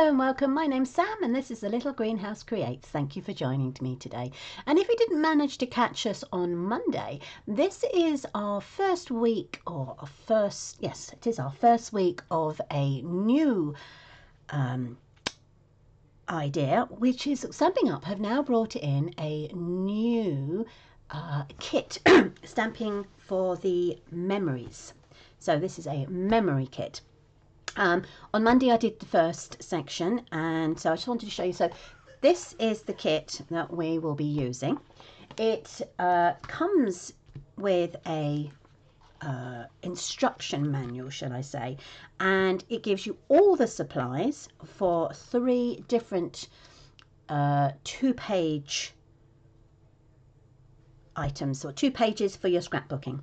Hello and welcome. My name's Sam and this is the Little Greenhouse Creates. Thank you for joining me today. And if you didn't manage to catch us on Monday, this is our first week, yes, it is our first week of a new idea, which is Stamping Up have now brought in a new kit, stamping for the memories. So this is a memory kit. On Monday I did the first section, and so I just wanted to show you. So this is the kit that we will be using. It comes with a instruction manual, shall I say, and it gives you all the supplies for 3 different 2-page items, or 2 pages for your scrapbooking.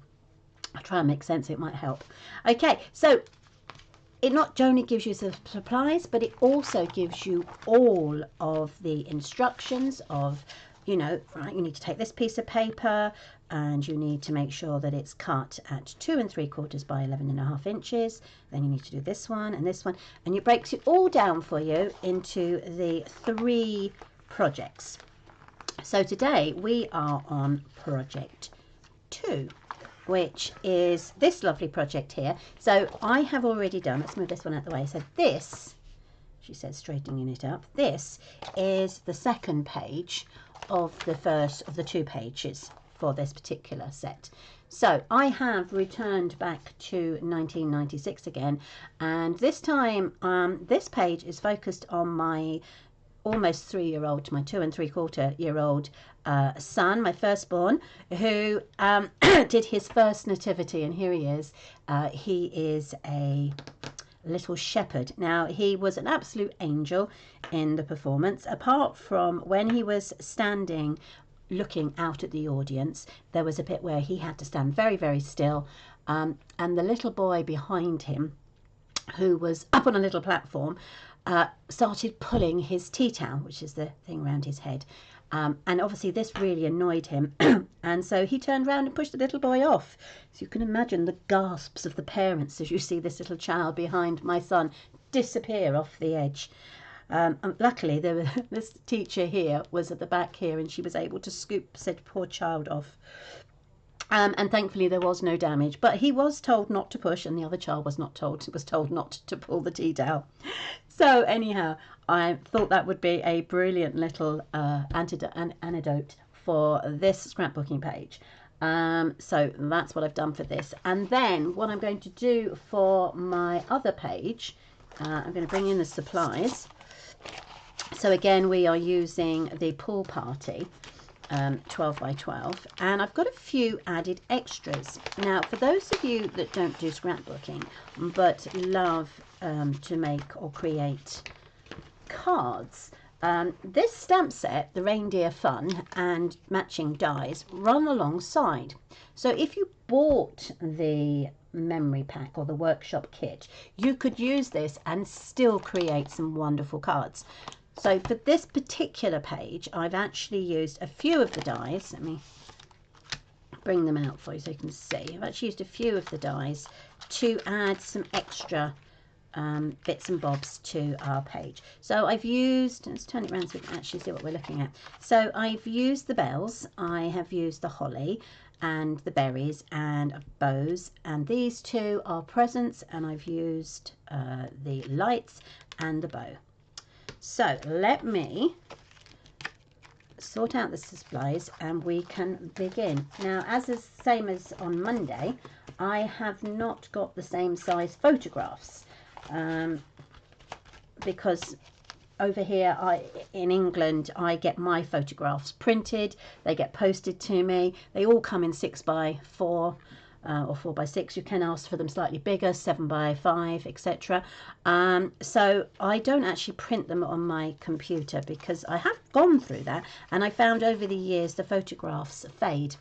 I'll try and make sense, it might help. Okay, so it not only gives you the supplies, but it also gives you all of the instructions of, you know, right, you need to take this piece of paper and you need to make sure that it's cut at 2 3/4 by 11.5 inches. Then you need to do this one and this one, and it breaks it all down for you into the 3 projects. So today we are on project 2, which is this lovely project here. So I have already done, let's move this one out of the way. So this, she says, straightening it up, this is the 2nd page of the first of the 2 pages for this particular set. So I have returned back to 1996 again, and this time this page is focused on my almost 3-year-old to my 2 3/4-year-old son, my firstborn, who did his first nativity, and here he is. He is a little shepherd. Now, he was an absolute angel in the performance, apart from when he was standing looking out at the audience. There was a bit where he had to stand very, very still, and the little boy behind him, who was up on a little platform, started pulling his tea towel, which is the thing around his head, and obviously this really annoyed him, and so he turned around and pushed the little boy off. So you can imagine the gasps of the parents as you see this little child behind my son disappear off the edge. Luckily this teacher here was at the back here, and she was able to scoop said poor child off. And thankfully there was no damage, but he was told not to push, and the other child was told not to pull the tea towel. So anyhow, I thought that would be a brilliant little anecdote for this scrapbooking page. So that's what I've done for this. And then what I'm going to do for my other page, I'm going to bring in the supplies. So again, we are using the pool party 12 by 12, and I've got a few added extras. Now, for those of you that don't do scrapbooking but love to make or create cards, this stamp set, the Reindeer Fun and matching dies, run alongside. So if you bought the memory pack or the workshop kit, you could use this and still create some wonderful cards. So for this particular page, I've actually used a few of the dies. Let me bring them out for you so you can see. I've actually used a few of the dies to add some extra bits and bobs to our page. So I've used, let's turn it around so we can actually see what we're looking at. So I've used the bells, I have used the holly and the berries and bows, and these 2 are presents, and I've used the lights and the bow. So let me sort out the supplies and we can begin. Now, as is the same as on Monday, I have not got the same size photographs because over here in England I get my photographs printed, they get posted to me, they all come in 6 by 4 or 4 by 6. You can ask for them slightly bigger, 7 by 5, etc. So I don't actually print them on my computer because I have gone through that, and I found over the years the photographs fade.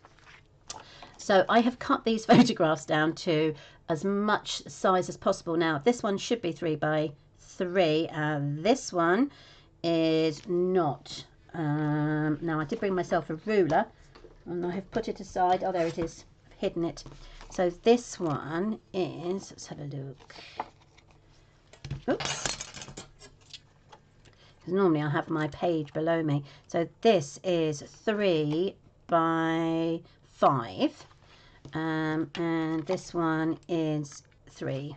So I have cut these photographs down to as much size as possible. Now this one should be 3 by 3. This one is not. Now I did bring myself a ruler and I have put it aside. Oh, there it is. Hidden it. So this one is, let's have a look. Oops. because normally I have my page below me. So this is 3 by 5, and this one is 3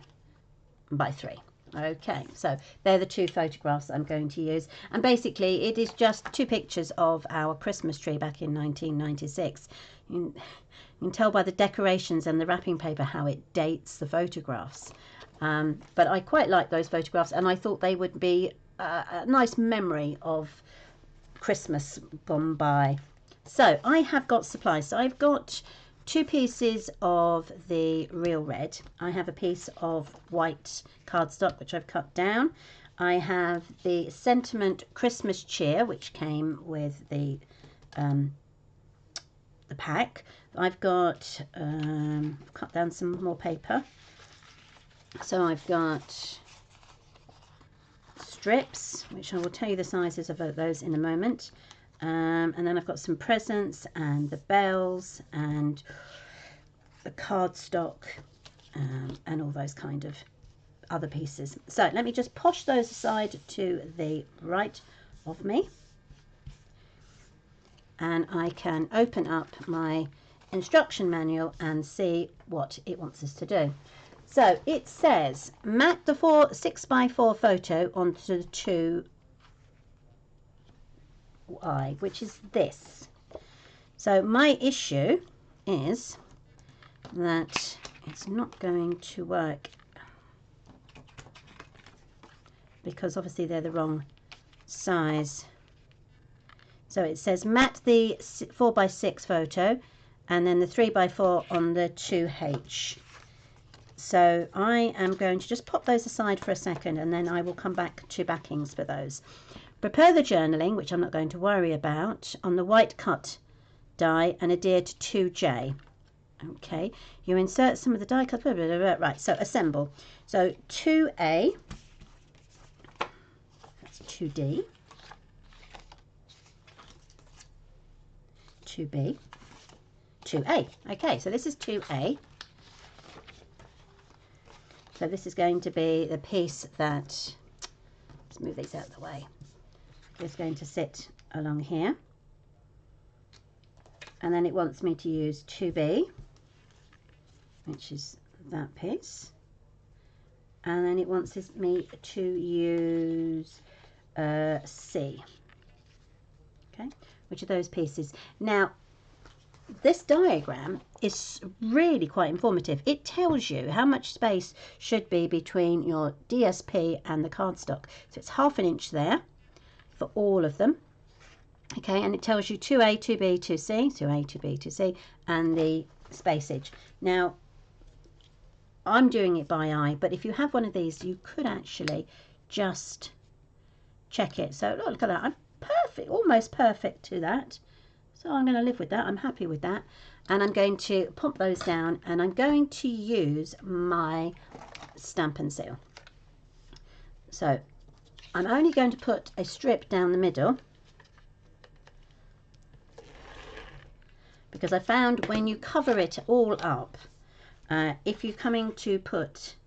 by 3. Okay, so they're the 2 photographs I'm going to use, and basically it is just 2 pictures of our Christmas tree back in 1996. You can tell by the decorations and the wrapping paper how it dates the photographs, but I quite like those photographs, and I thought they would be a nice memory of Christmas gone by. So I have got supplies. So I've got 2 pieces of the real red. I have a piece of white cardstock which I've cut down. I have the sentiment Christmas cheer which came with the pack. I've got cut down some more paper. So I've got strips, which I will tell you the sizes of those in a moment. And then I've got some presents and the bells and the cardstock and all those kind of other pieces. So let me just posh those aside to the right of me, and I can open up my instruction manual and see what it wants us to do. So it says mat the 6x4 photo onto the 2i, which is this. So my issue is that it's not going to work because obviously they're the wrong size. So it says mat the 4x6 photo and then the 3x4 on the 2H. So I am going to just pop those aside for a second, and then I will come back to backings for those. Prepare the journaling, which I'm not going to worry about, on the white cut die and adhere to 2J. Okay, you insert some of the die cut, blah, blah, blah, blah. Right, so assemble. So 2A, that's 2D, 2B, 2A. Okay, so this is 2A. So this is going to be the piece that, let's move these out of the way, it's going to sit along here. And then it wants me to use 2B, which is that piece. And then it wants me to use C, okay, which are those pieces. Now, this diagram is really quite informative. It tells you how much space should be between your DSP and the cardstock. So it's 1/2 inch there for all of them. Okay, and it tells you 2A, 2B, 2C, 2A, 2B, 2C, and the spacage. Now, I'm doing it by eye, but if you have one of these, you could actually just check it. So look at that, I'm perfect, almost perfect to that. So I'm going to live with that. I'm happy with that. And I'm going to pop those down, and I'm going to use my stamp and seal. So I'm only going to put a strip down the middle, because I found when you cover it all up, if you're coming to put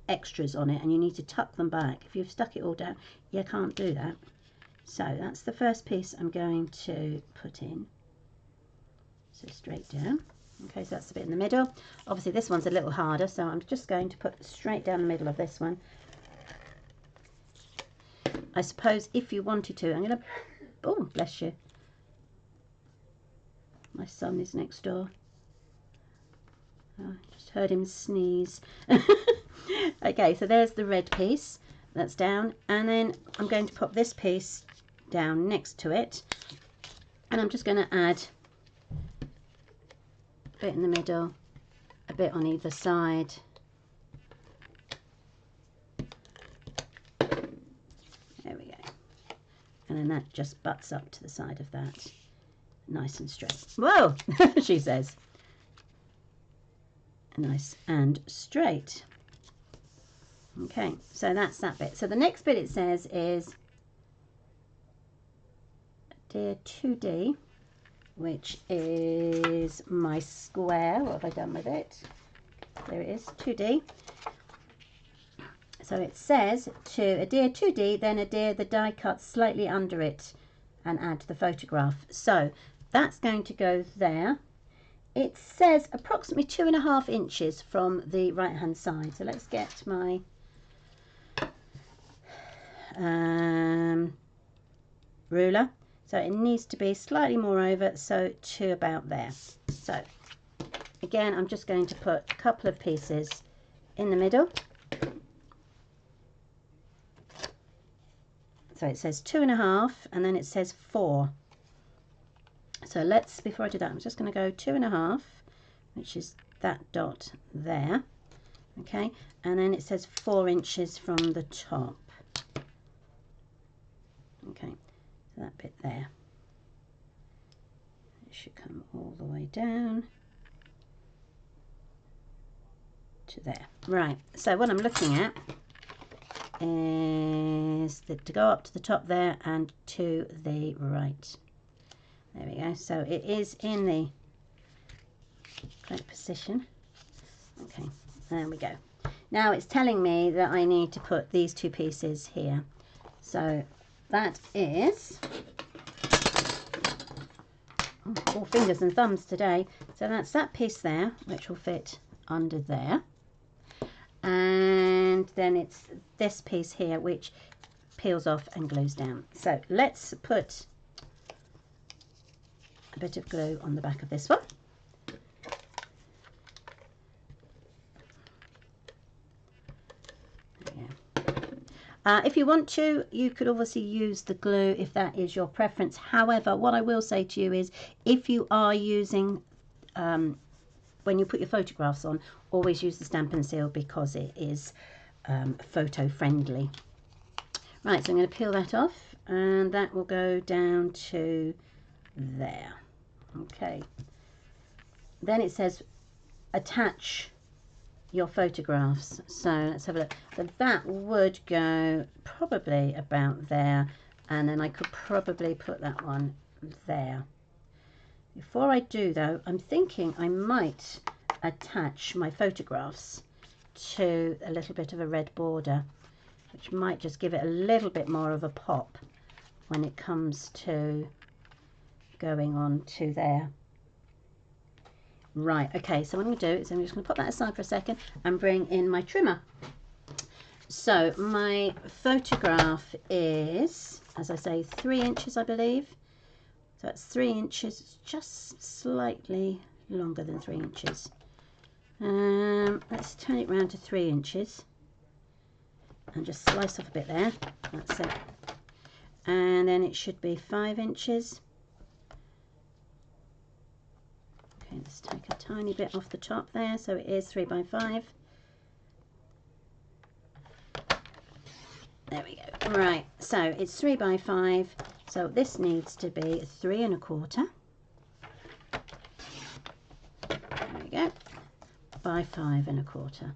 extras on it and you need to tuck them back, if you've stuck it all down, you can't do that. So that's the first piece I'm going to put in. So straight down. Okay, so that's the bit in the middle. Obviously this one's a little harder, so I'm just going to put straight down the middle of this one. I suppose if you wanted to, I'm going to, oh bless you, my son is next door. Oh, I just heard him sneeze. Okay, so there's the red piece that's down, and then I'm going to pop this piece down next to it, and I'm just going to add a bit in the middle, a bit on either side. There we go. And then that just butts up to the side of that, nice and straight. Whoa, she says. Nice and straight. Okay, so that's that bit. So the next bit it says is Dear 2D, which is my square. What have I done with it? There it is, 2D. So it says to adhere 2D, then adhere the die cut slightly under it and add the photograph. So that's going to go there. It says approximately 2.5 inches from the right hand side. So let's get my ruler. So it needs to be slightly more over, so to about there. So again, I'm just going to put a couple of pieces in the middle. So it says 2.5 and then it says 4. So let's, before I do that, I'm just going to go 2.5, which is that dot there. Okay, and then it says 4 inches from the top. Okay, so that bit there. It should come all the way down to there. Right, so what I'm looking at is to go up to the top there and to the right. There we go. So it is in the correct position. Okay, there we go. Now it's telling me that I need to put these 2 pieces here. So that is all fingers and thumbs today. So that's that piece there, which will fit under there. And then it's this piece here, which peels off and glues down. So let's put a bit of glue on the back of this one. If you want to, you could obviously use the glue if that is your preference. However, what I will say to you is, if you are using, when you put your photographs on, always use the Stampin' Seal because it is photo friendly. Right, so I'm going to peel that off and that will go down to there. Okay. Then it says attach your photographs. So let's have a look. So that would go probably about there, and then I could probably put that one there. Before I do though, I'm thinking I might attach my photographs to a little bit of a red border, which might just give it a little bit more of a pop when it comes to going on to there. Right, okay, so what I'm going to do is I'm just going to put that aside for a second and bring in my trimmer. So my photograph is, as I say, 3 inches, I believe. So that's 3 inches, it's just slightly longer than 3 inches. Let's turn it round to 3 inches and just slice off a bit there. That's it. And then it should be 5 inches. Okay, let's take a tiny bit off the top there, so it is 3 by 5. There we go. Right, so it's 3 by 5, so this needs to be 3 1/4. There we go. By 5 1/4. There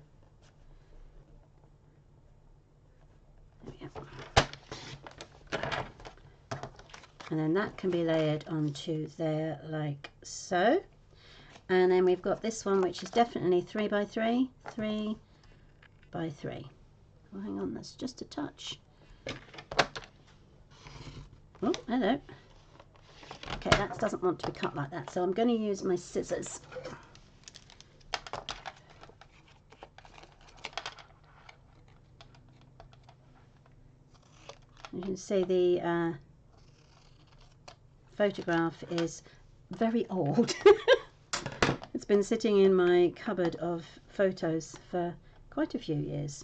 we go. And then that can be layered onto there like so. And then we've got this one, which is definitely 3 by 3, 3 by 3. Oh, hang on, that's just a touch. Oh, hello. Okay, that doesn't want to be cut like that, so I'm going to use my scissors. You can see the photograph is very old. It's been sitting in my cupboard of photos for quite a few years.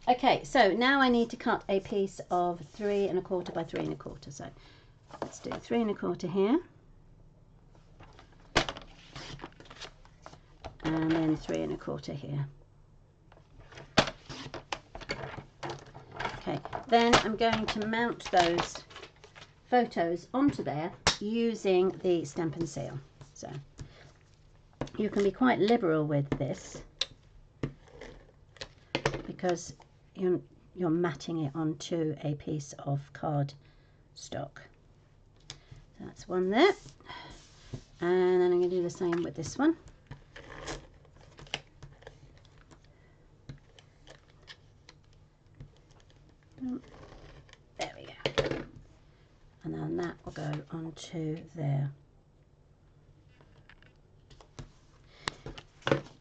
Okay, so now I need to cut a piece of 3 1/4 by 3 1/4. So let's do 3 1/4 here. And then 3 1/4 here. Okay, then I'm going to mount those photos onto there using the Stampin' Seal. So you can be quite liberal with this because you're matting it onto a piece of card stock. So that's one there, and then I'm going to do the same with this one. go onto there.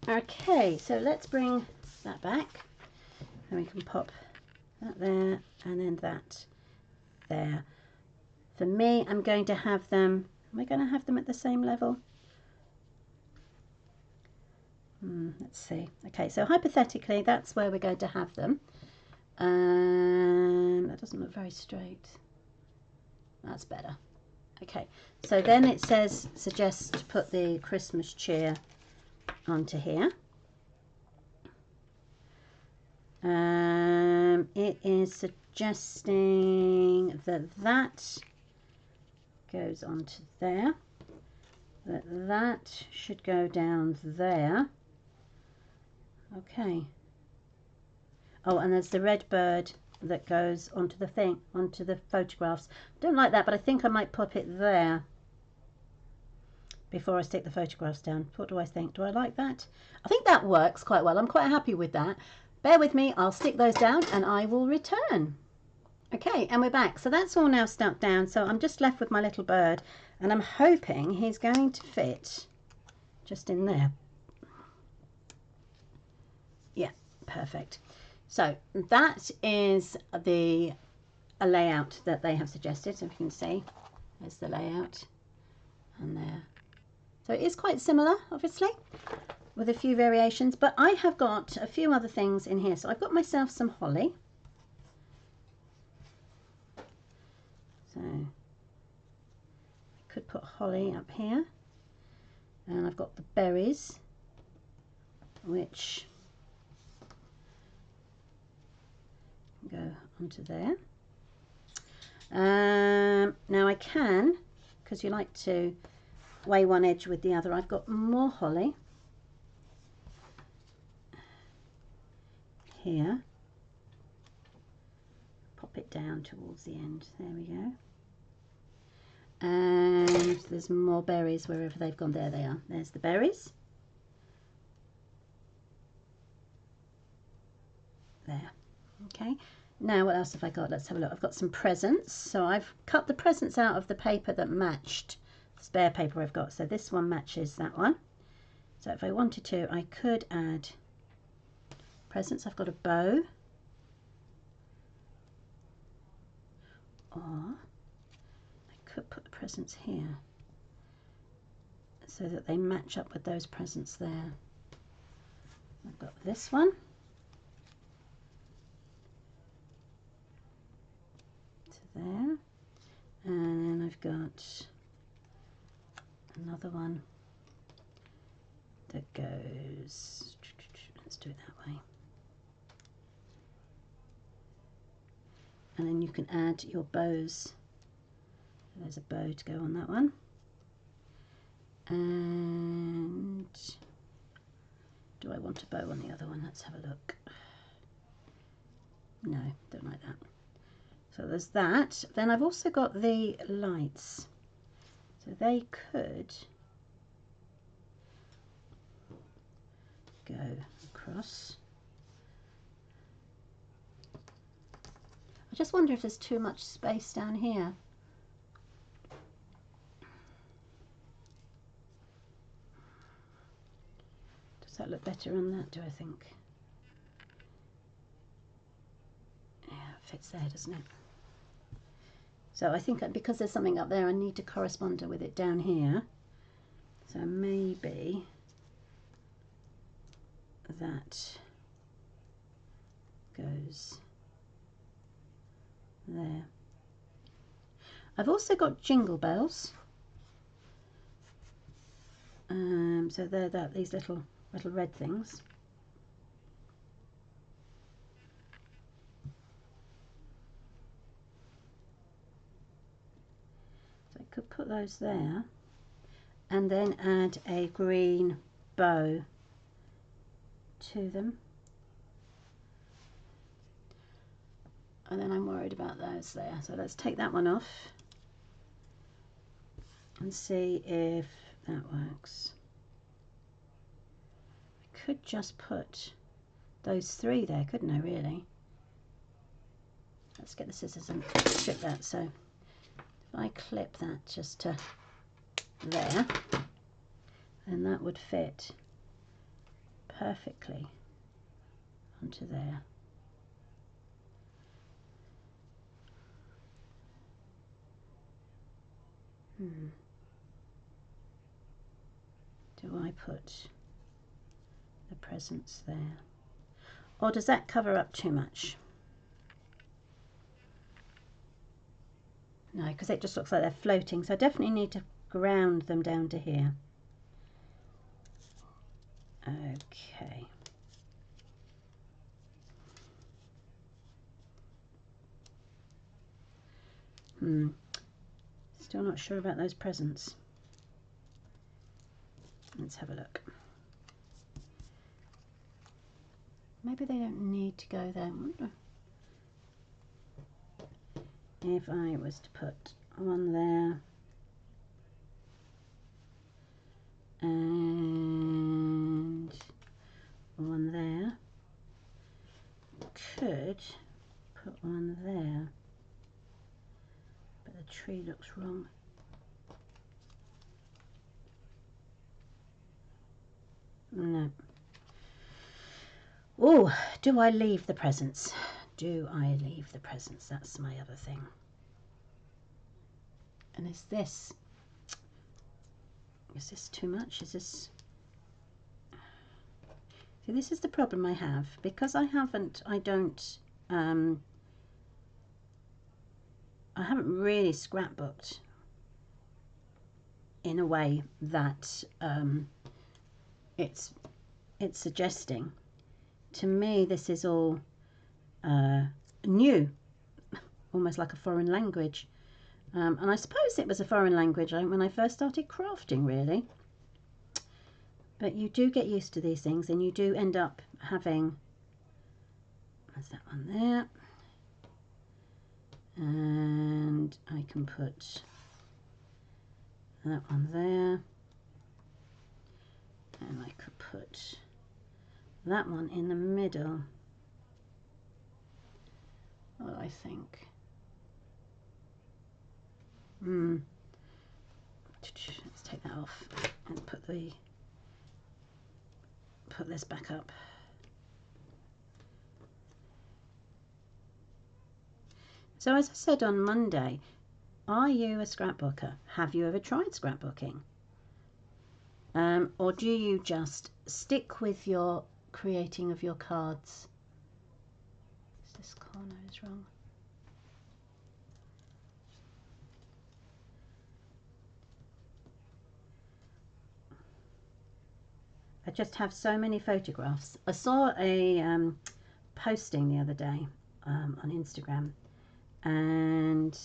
Okay, so let's bring that back, and we can pop that there and then that there. For me, I'm going to have them, am I going to have them at the same level? Let's see. Okay, so hypothetically, that's where we're going to have them. That doesn't look very straight. That's better. Okay, so then it says, suggests to put the Christmas cheer onto here. It is suggesting that that goes onto there, that should go down there. Okay. Oh, and there's the red bird that goes onto the thing, onto the photographs. Don't like that, but I think I might pop it there before I stick the photographs down. What do I think? Do I like that? I think that works quite well. I'm quite happy with that. Bear with me, I'll stick those down and I will return. Okay, and we're back. So that's all now stuck down. So I'm just left with my little bird, and I'm hoping he's going to fit just in there. Yeah, perfect. So that is a layout that they have suggested. So if you can see, there's the layout and there. So it is quite similar, obviously, with a few variations, but I have got a few other things in here. So I've got myself some holly. So I could put holly up here, and I've got the berries, which go onto there. Now I can, because you like to weigh one edge with the other, I've got more holly here. Pop it down towards the end. There we go. And there's more berries wherever they've gone. There they are. There's the berries. There. Okay. Now what else have I got? Let's have a look. I've got some presents. So I've cut the presents out of the paper that matched the spare paper I've got. So this one matches that one. So if I wanted to, I could add presents. I've got a bow. Or I could put the presents here so that they match up with those presents there. I've got this one. To there. And then I've got another one that goes, let's do it that way. And then you can add your bows. There's a bow to go on that one. And do I want a bow on the other one? Let's have a look. No, don't like that. So there's that. Then I've also got the lights. So they could go across. I just wonder if there's too much space down here. Does that look better on that, do I think? Yeah, it fits there, doesn't it? So I think that because there's something up there, I need to correspond with it down here. So maybe that goes there. I've also got jingle bells. So they're these little red things. So I could put those there and then add a green bow to them. And then I'm worried about those there. So let's take that one off and see if that works. I could just put those three there, couldn't I, really? Let's get the scissors and strip that. So If I clip that just to there, then that would fit perfectly onto there. Do I put the presents there? Or does that cover up too much? No, because it just looks like they're floating, so I definitely need to ground them down to here. Okay. Still not sure about those presents. Let's have a look. Maybe they don't need to go there. If I was to put one there and one there, could put one there, but the tree looks wrong. No. Oh, do I leave the presents? Do I leave the presents? That's my other thing. And is this too much? Is this... See, this is the problem I have. Because I haven't really scrapbooked in a way that it's suggesting. To me, this is all new, almost like a foreign language. And I suppose it was a foreign language when I first started crafting, really. But you do get used to these things, and you do end up having... There's that one there. And I can put that one there. And I could put that one in the middle. What do I think? Let's take that off and put this back up. So as I said on Monday, are you a scrapbooker? Have you ever tried scrapbooking? Or do you just stick with your creating of your cards? This corner is wrong. I just have so many photographs. I saw a posting the other day on Instagram, and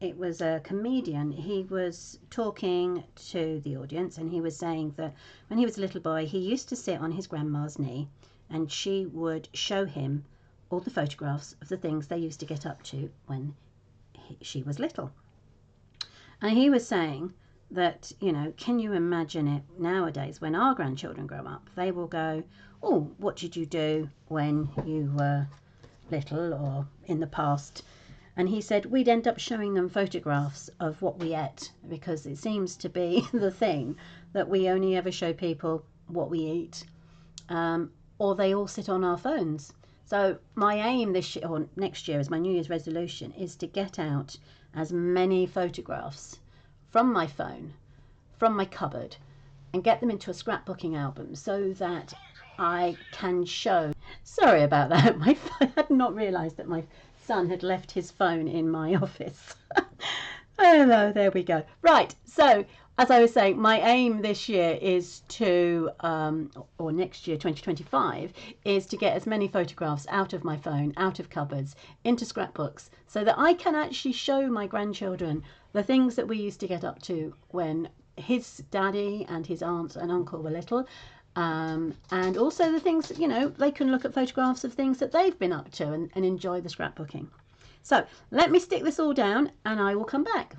it was a comedian. He was talking to the audience, and he was saying that when he was a little boy, he used to sit on his grandma's knee, and she would show him all the photographs of the things they used to get up to when she was little. And he was saying that, you know, can you imagine it nowadays when our grandchildren grow up? They will go, oh, what did you do when you were little or in the past? And he said we'd end up showing them photographs of what we ate, because it seems to be the thing that we only ever show people what we eat, or they all sit on our phones. So my aim this year, or next year, as my New Year's resolution, is to get out as many photographs from my phone, from my cupboard, and get them into a scrapbooking album so that I can show. Sorry about that. I had not realised that my son had left his phone in my office. Oh no, there we go. Right, so as I was saying, my aim this year is to, or next year, 2025, is to get as many photographs out of my phone, out of cupboards, into scrapbooks, so that I can actually show my grandchildren the things that we used to get up to when his daddy and his aunt and uncle were little. And also the things that, you know, they can look at photographs of things that they've been up to and enjoy the scrapbooking. So let me stick this all down and I will come back.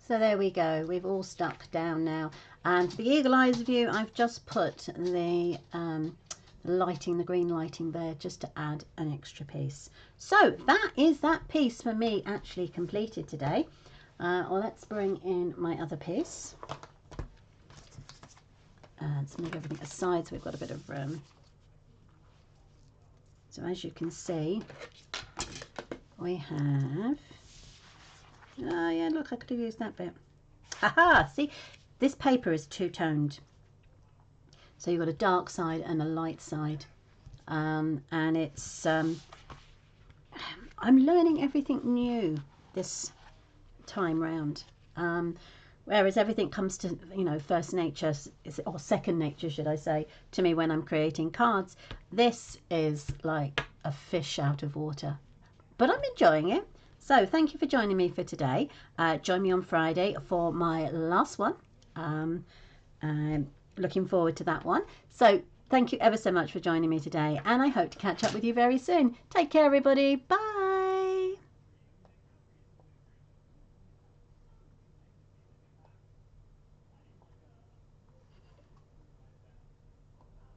So there we go, we've all stuck down now. And for the eagle eyes view, I've just put the lighting, the green lighting there, just to add an extra piece. So that is that piece for me actually completed today. Well, let's bring in my other piece. Let's move everything aside so we've got a bit of room. So as you can see, we have, oh yeah, look, I could have used that bit. Aha, see, this paper is two-toned. So you've got a dark side and a light side. And it's, I'm learning everything new this time round. Whereas everything comes to, you know, first nature, or second nature, should I say, to me when I'm creating cards. This is like a fish out of water. But I'm enjoying it. So thank you for joining me for today. Join me on Friday for my last one. I'm looking forward to that one. So thank you ever so much for joining me today. And I hope to catch up with you very soon. Take care, everybody. Bye.